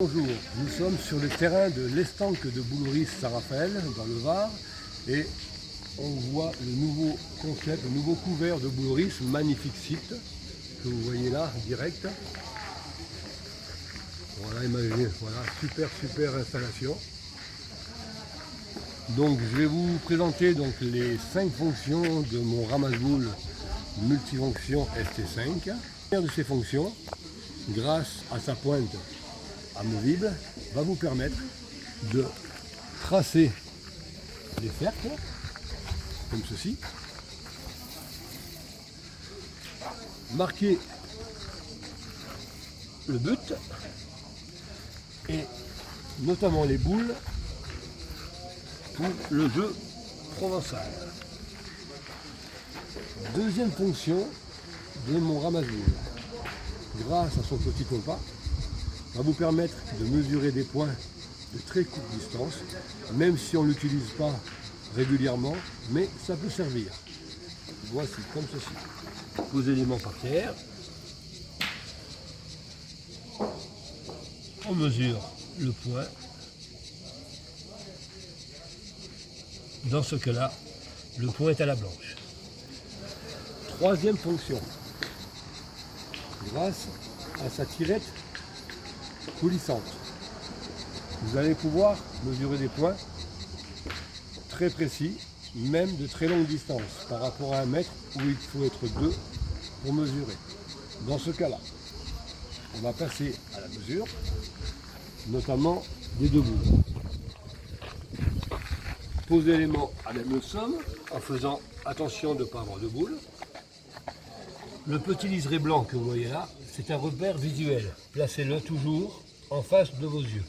Bonjour, nous sommes sur le terrain de l'estanque de Boulouris-Saint-Raphaël, dans le Var, et on voit le nouveau concept, le nouveau couvert de Boulouris, magnifique site, que vous voyez là, direct. Voilà, imaginez, voilà, super installation. Donc je vais vous présenter donc, les 5 fonctions de mon ramasse-boule multifonction ST5. La première de ces fonctions, grâce à sa pointe amovible, va vous permettre de tracer les cercles, comme ceci, marquer le but et notamment les boules pour le jeu provençal. Deuxième fonction de mon ramasse-boule, grâce à son petit compas, va vous permettre de mesurer des points de très courte distance, même si on ne l'utilise pas régulièrement, mais ça peut servir. Voici, comme ceci. Vos éléments par terre. On mesure le point. Dans ce cas-là, le point est à la blanche. Troisième fonction. Grâce à sa tirette coulissante, vous allez pouvoir mesurer des points très précis, même de très longue distance, par rapport à 1 mètre où il faut être 2 pour mesurer. Dans ce cas-là, on va passer à la mesure, notamment des 2 boules. Posez l'élément à la même somme, en faisant attention de ne pas avoir de boules. Le petit liseré blanc que vous voyez là, c'est un repère visuel. Placez-le toujours en face de vos yeux.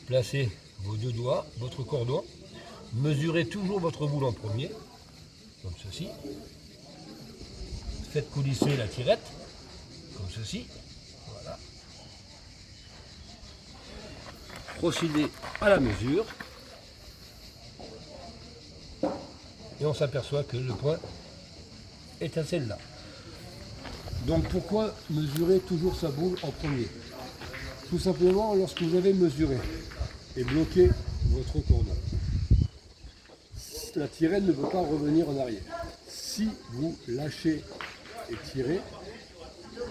Placez vos 2 doigts, votre cordon. Mesurez toujours votre boule en premier, comme ceci. Faites coulisser la tirette, comme ceci. Voilà. Procédez à la mesure. Et on s'aperçoit que le point est à celle-là. Donc pourquoi mesurer toujours sa boule en premier? Tout simplement lorsque vous avez mesuré et bloqué votre cordon, la tirette ne peut pas revenir en arrière. Si vous lâchez et tirez,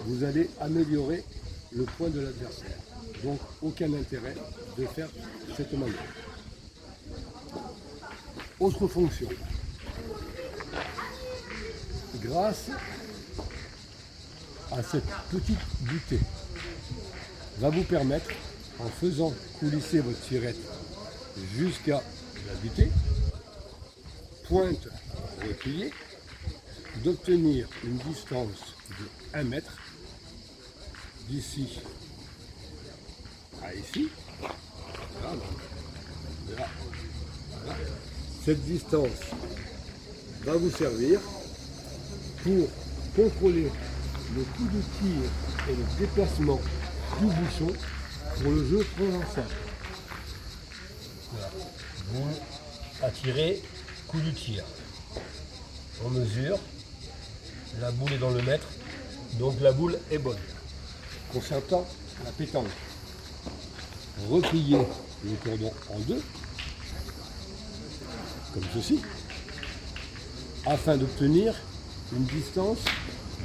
vous allez améliorer le point de l'adversaire. Donc aucun intérêt de faire cette manœuvre. Autre fonction. Grâce à cette petite butée, va vous permettre, en faisant coulisser votre tirette jusqu'à la butée, pointe repliée, d'obtenir une distance de 1 mètre d'ici à ici. Voilà. Voilà. Cette distance va vous servir pour contrôler le coup de tir et le déplacement du bouchon pour le jeu provençal. Voilà. Boule à tirer, coup du tir. On mesure, la boule est dans le mètre, donc la boule est bonne. Concernant la pétanque, repliez le cordon en 2, comme ceci, afin d'obtenir une distance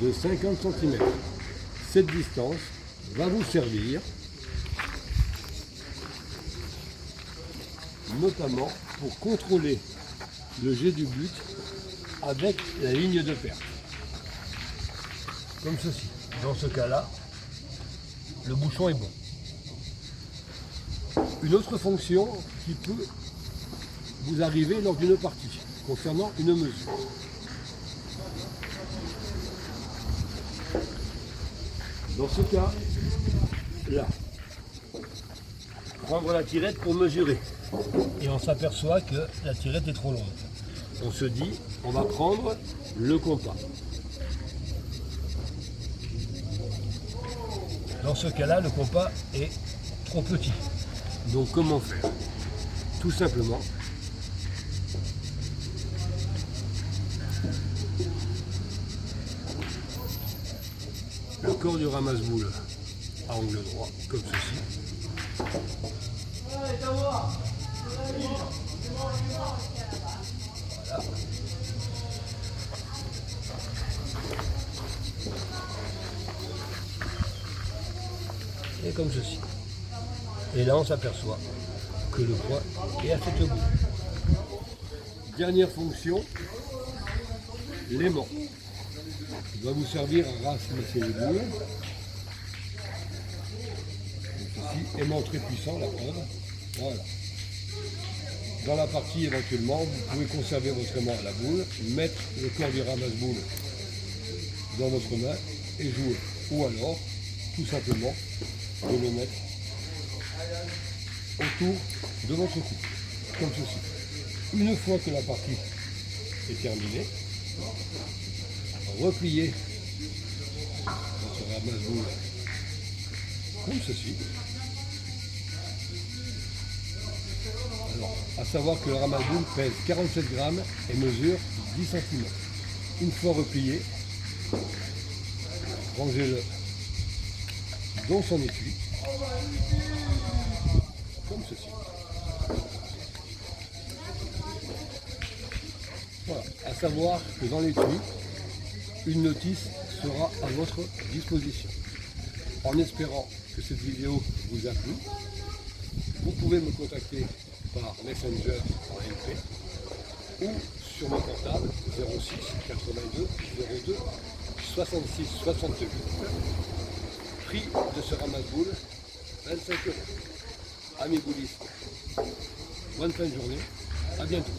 de 50 cm. Cette distance va vous servir notamment pour contrôler le jet du but avec la ligne de perte. Comme ceci. Dans ce cas-là, le bouchon est bon. Une autre fonction qui peut vous arriver lors d'une partie, concernant une mesure. Dans ce cas, là, prendre la tirette pour mesurer. Et on s'aperçoit que la tirette est trop longue. On se dit, on va prendre le compas. Dans ce cas-là, le compas est trop petit. Donc comment faire? Tout simplement, le corps du ramasse-boule à angle droit, comme ceci. Voilà. Et comme ceci. Et là on s'aperçoit que le point est à cette boule. Dernière fonction, l'aimant. Il va vous servir à ramasser les boules. Ceci, aimant très puissant, la preuve. Voilà. Dans la partie éventuellement, vous pouvez conserver votre aimant à la boule, mettre le corps du ramasse-boule dans votre main et jouer. Ou alors, tout simplement, de le mettre autour de votre cou, comme ceci. Une fois que la partie est terminée, repliez votre ramasse-boule comme ceci. Alors, à savoir que le ramasse-boule pèse 47 grammes et mesure 10 cm. Une fois replié, rangez-le dans son étui, comme ceci. Voilà. À savoir que dans l'étui, une notice sera à votre disposition. En espérant que cette vidéo vous a plu, vous pouvez me contacter par Messenger en MP ou sur mon portable 06 82 02 66 68. Prix de ce ramasse-boule, 25 €. Amis boulistes, bonne fin de journée, à bientôt.